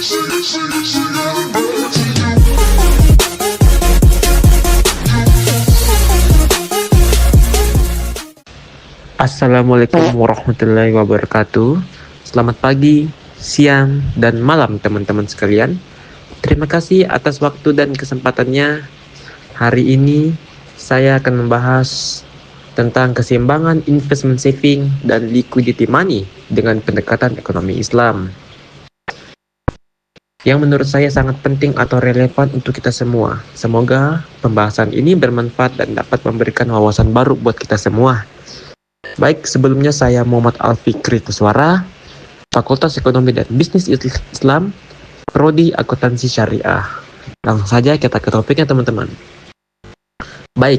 Assalamualaikum warahmatullahi wabarakatuh. Selamat pagi, siang, dan malam teman-teman sekalian. Terima kasih atas waktu dan kesempatannya. Hari ini saya akan membahas tentang keseimbangan investment saving dan liquidity money dengan pendekatan ekonomi Islam, yang menurut saya sangat penting atau relevan untuk kita semua. Semoga pembahasan ini bermanfaat dan dapat memberikan wawasan baru buat kita semua. Baik, sebelumnya saya Muhammad Al-Fikri Kuswara, Fakultas Ekonomi dan Bisnis Islam, Prodi Akuntansi Syariah. Langsung saja kita ke topiknya teman-teman. Baik,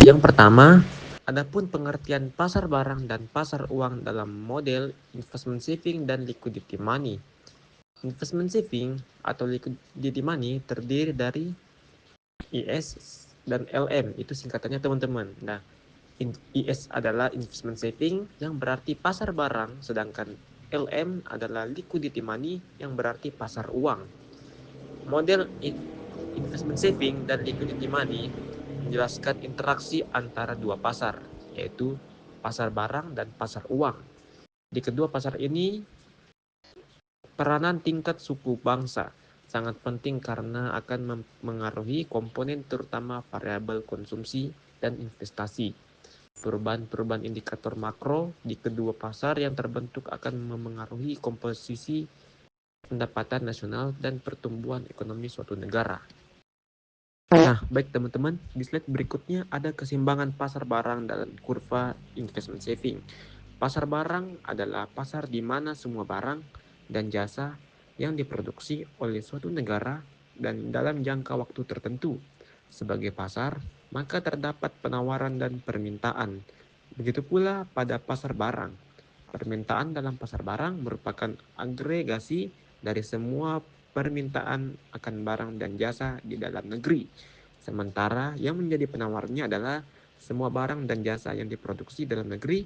yang pertama, adapun pengertian pasar barang dan pasar uang dalam model investment saving dan liquidity money. Investment saving atau liquidity money terdiri dari IS dan LM, itu singkatannya teman-teman. Nah, IS adalah investment saving yang berarti pasar barang, sedangkan LM adalah liquidity money yang berarti pasar uang. Model investment saving dan liquidity money menjelaskan interaksi antara dua pasar, yaitu pasar barang dan pasar uang. Di kedua pasar ini, peranan tingkat suku bangsa sangat penting karena akan mengaruhi komponen terutama variabel konsumsi dan investasi. Perubahan-perubahan indikator makro di kedua pasar yang terbentuk akan memengaruhi komposisi pendapatan nasional dan pertumbuhan ekonomi suatu negara. Nah, baik teman-teman, di slide berikutnya ada keseimbangan pasar barang dalam kurva investment saving. Pasar barang adalah pasar di mana semua barang dan jasa yang diproduksi oleh suatu negara dan dalam jangka waktu tertentu. Sebagai pasar, maka terdapat penawaran dan permintaan. Begitu pula pada pasar barang. Permintaan dalam pasar barang merupakan agregasi dari semua permintaan akan barang dan jasa di dalam negeri. Sementara yang menjadi penawarnya adalah semua barang dan jasa yang diproduksi dalam negeri.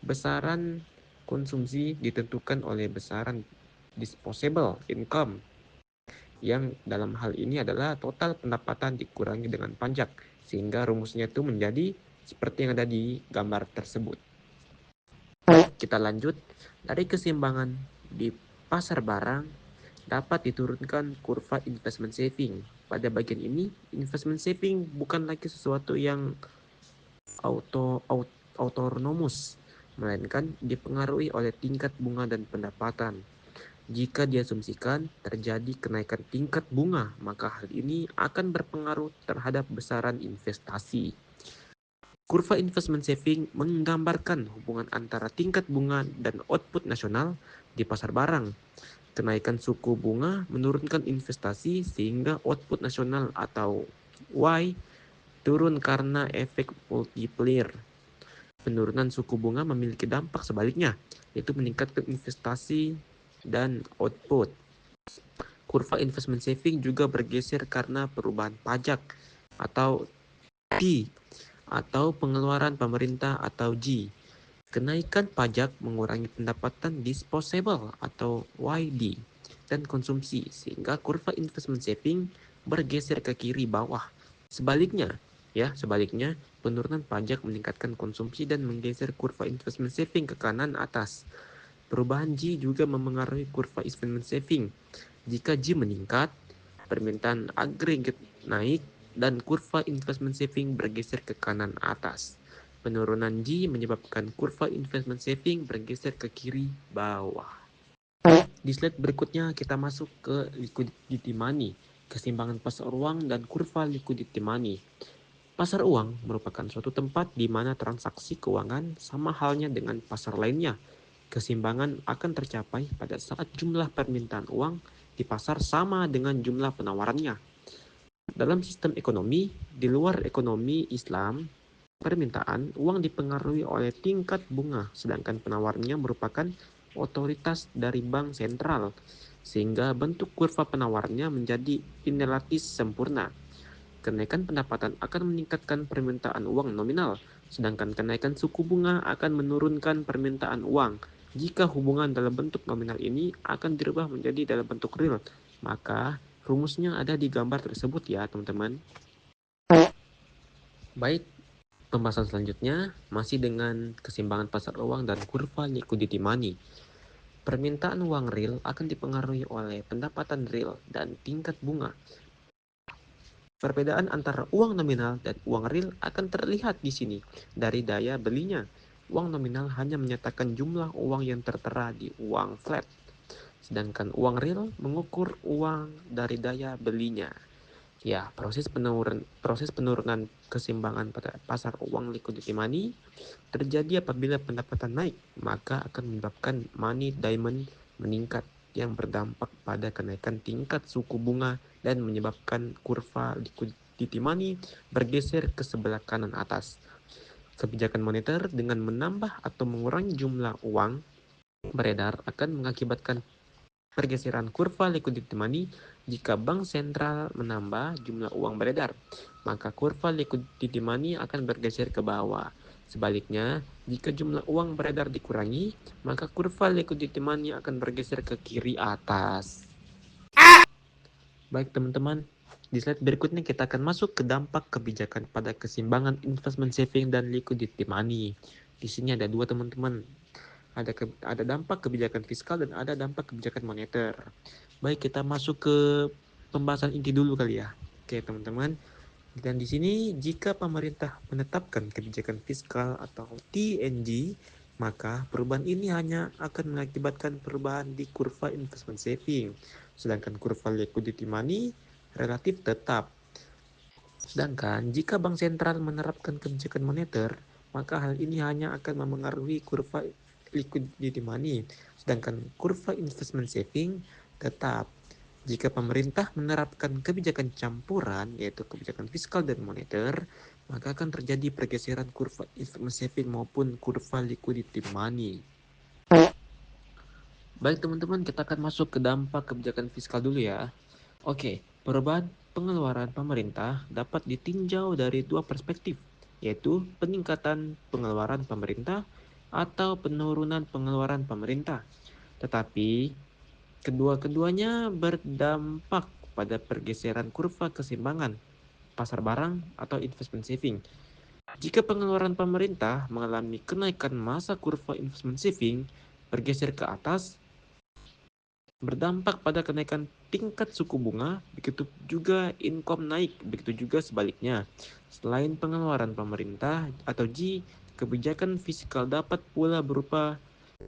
Besaran konsumsi ditentukan oleh besaran disposable income, yang dalam hal ini adalah total pendapatan dikurangi dengan pajak, sehingga rumusnya itu menjadi seperti yang ada di gambar tersebut. Kita lanjut, dari keseimbangan di pasar barang dapat diturunkan kurva investment saving. Pada bagian ini, investment saving bukan lagi sesuatu yang autonomous, melainkan dipengaruhi oleh tingkat bunga dan pendapatan. Jika diasumsikan terjadi kenaikan tingkat bunga, maka hal ini akan berpengaruh terhadap besaran investasi. Kurva investment saving menggambarkan hubungan antara tingkat bunga dan output nasional di pasar barang. Kenaikan suku bunga menurunkan investasi sehingga output nasional atau Y turun karena efek multiplier. Penurunan suku bunga memiliki dampak sebaliknya, yaitu meningkatkan investasi dan output. Kurva investment saving juga bergeser karena perubahan pajak atau P, atau pengeluaran pemerintah atau G. Kenaikan pajak mengurangi pendapatan disposable atau YD dan konsumsi, sehingga kurva investment saving bergeser ke kiri bawah. Sebaliknya, penurunan pajak meningkatkan konsumsi dan menggeser kurva investment saving ke kanan atas. Perubahan G juga memengaruhi kurva investment saving. Jika G meningkat, permintaan agregat naik dan kurva investment saving bergeser ke kanan atas. Penurunan G menyebabkan kurva investment saving bergeser ke kiri bawah. Di slide berikutnya kita masuk ke liquidity money, keseimbangan pasar uang dan kurva liquidity money. Pasar uang merupakan suatu tempat di mana transaksi keuangan sama halnya dengan pasar lainnya. Keseimbangan akan tercapai pada saat jumlah permintaan uang di pasar sama dengan jumlah penawarannya. Dalam sistem ekonomi, di luar ekonomi Islam, permintaan uang dipengaruhi oleh tingkat bunga, sedangkan penawarnya merupakan otoritas dari bank sentral, sehingga bentuk kurva penawarnya menjadi inelatis sempurna. Kenaikan pendapatan akan meningkatkan permintaan uang nominal, sedangkan kenaikan suku bunga akan menurunkan permintaan uang. Jika hubungan dalam bentuk nominal ini akan dirubah menjadi dalam bentuk real, maka rumusnya ada di gambar tersebut ya teman-teman. Baik, pembahasan selanjutnya masih dengan keseimbangan pasar uang dan kurva liquidity money. Permintaan uang real akan dipengaruhi oleh pendapatan real dan tingkat bunga. Perbedaan antara uang nominal dan uang real akan terlihat di sini dari daya belinya. Uang nominal hanya menyatakan jumlah uang yang tertera di uang flat, sedangkan uang real mengukur uang dari daya belinya. Ya, proses penurunan keseimbangan pada pasar uang liquidity money terjadi apabila pendapatan naik, maka akan menyebabkan money demand meningkat yang berdampak pada kenaikan tingkat suku bunga dan menyebabkan kurva liquidity money bergeser ke sebelah kanan atas. Kebijakan moneter dengan menambah atau mengurangi jumlah uang beredar akan mengakibatkan pergeseran kurva liquidity money. Jika bank sentral menambah jumlah uang beredar, maka kurva liquidity money akan bergeser ke bawah. Sebaliknya, jika jumlah uang beredar dikurangi, maka kurva liquidity money akan bergeser ke kiri atas. Baik teman-teman, di slide berikutnya kita akan masuk ke dampak kebijakan pada keseimbangan investment saving dan liquidity money. Di sini ada dua teman-teman. Ada dampak kebijakan fiskal dan ada dampak kebijakan moneter. Baik, kita masuk ke pembahasan inti dulu kali ya. Oke, teman-teman. Dan di sini jika pemerintah menetapkan kebijakan fiskal atau TNG, maka perubahan ini hanya akan mengakibatkan perubahan di kurva investment saving, sedangkan kurva liquidity money relatif tetap. Sedangkan jika bank sentral menerapkan kebijakan moneter, maka hal ini hanya akan memengaruhi kurva liquidity money, sedangkan kurva investment saving tetap. Jika pemerintah menerapkan kebijakan campuran, yaitu kebijakan fiskal dan moneter, maka akan terjadi pergeseran kurva investment saving maupun kurva liquidity money. Baik teman-teman, kita akan masuk ke dampak kebijakan fiskal dulu ya. Oke, perubahan pengeluaran pemerintah dapat ditinjau dari dua perspektif, yaitu peningkatan pengeluaran pemerintah atau penurunan pengeluaran pemerintah. Tetapi, kedua-keduanya berdampak pada pergeseran kurva keseimbangan pasar barang atau investment saving. Jika pengeluaran pemerintah mengalami kenaikan, masa kurva investment saving bergeser ke atas, berdampak pada kenaikan tingkat suku bunga, begitu juga income naik, begitu juga sebaliknya. Selain pengeluaran pemerintah atau G, kebijakan fiskal dapat pula berupa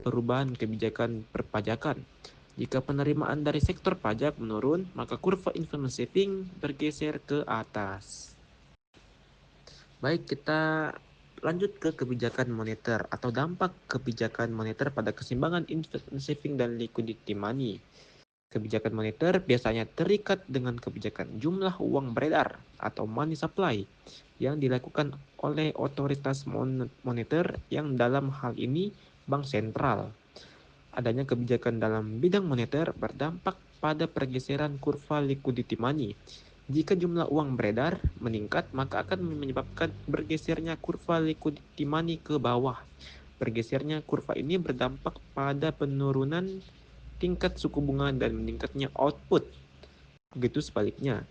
perubahan kebijakan perpajakan. Jika penerimaan dari sektor pajak menurun, maka kurva investment saving bergeser ke atas. Baik, kita lanjut ke kebijakan moneter atau dampak kebijakan moneter pada keseimbangan investment saving dan liquidity money. Kebijakan moneter biasanya terikat dengan kebijakan jumlah uang beredar atau money supply yang dilakukan oleh otoritas moneter yang dalam hal ini bank sentral. Adanya kebijakan dalam bidang moneter berdampak pada pergeseran kurva liquidity money. Jika jumlah uang beredar meningkat, maka akan menyebabkan bergesernya kurva liquidity money ke bawah. Bergesernya kurva ini berdampak pada penurunan tingkat suku bunga dan meningkatnya output. Begitu sebaliknya.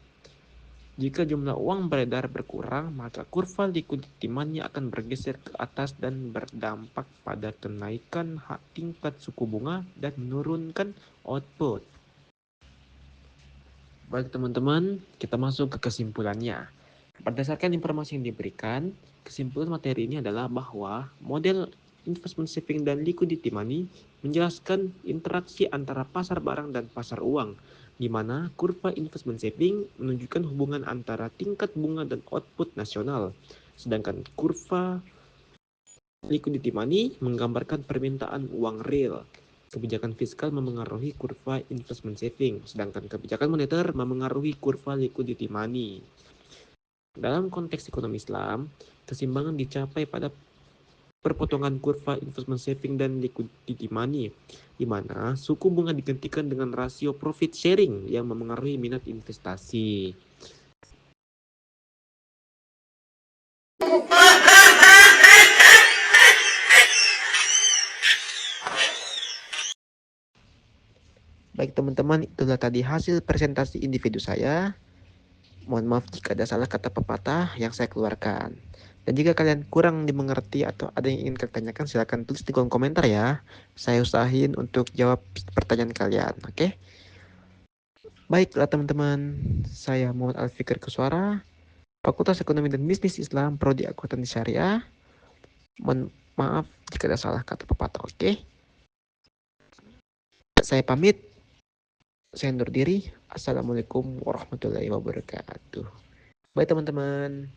Jika jumlah uang beredar berkurang, maka kurva liquidity money akan bergeser ke atas dan berdampak pada kenaikan tingkat suku bunga dan menurunkan output. Baik teman-teman, kita masuk ke kesimpulannya. Berdasarkan informasi yang diberikan, kesimpulan materi ini adalah bahwa model investment saving dan liquidity money menjelaskan interaksi antara pasar barang dan pasar uang, di mana kurva investment saving menunjukkan hubungan antara tingkat bunga dan output nasional, sedangkan kurva liquidity money menggambarkan permintaan uang real. Kebijakan fiskal memengaruhi kurva investment saving, sedangkan kebijakan moneter memengaruhi kurva liquidity money. Dalam konteks ekonomi Islam, keseimbangan dicapai pada perpotongan kurva investment saving dan liquidity money, di mana suku bunga digantikan dengan rasio profit sharing yang memengaruhi minat investasi. Baik teman-teman, itulah tadi hasil presentasi individu saya. Mohon maaf jika ada salah kata pepatah yang saya keluarkan. Dan jika kalian kurang dimengerti atau ada yang ingin kalian tanyakan, silahkan tulis di kolom komentar ya. Saya usahain untuk jawab pertanyaan kalian, oke? Baiklah teman-teman, saya Muhammad Al-Fikri Kuswara, Fakultas Ekonomi dan Bisnis Islam, Prodi Akuntansi Syariah. Mohon maaf jika ada salah kata pepatah, oke? Saya pamit. Saya undur diri. Assalamualaikum warahmatullahi wabarakatuh. Bye teman-teman.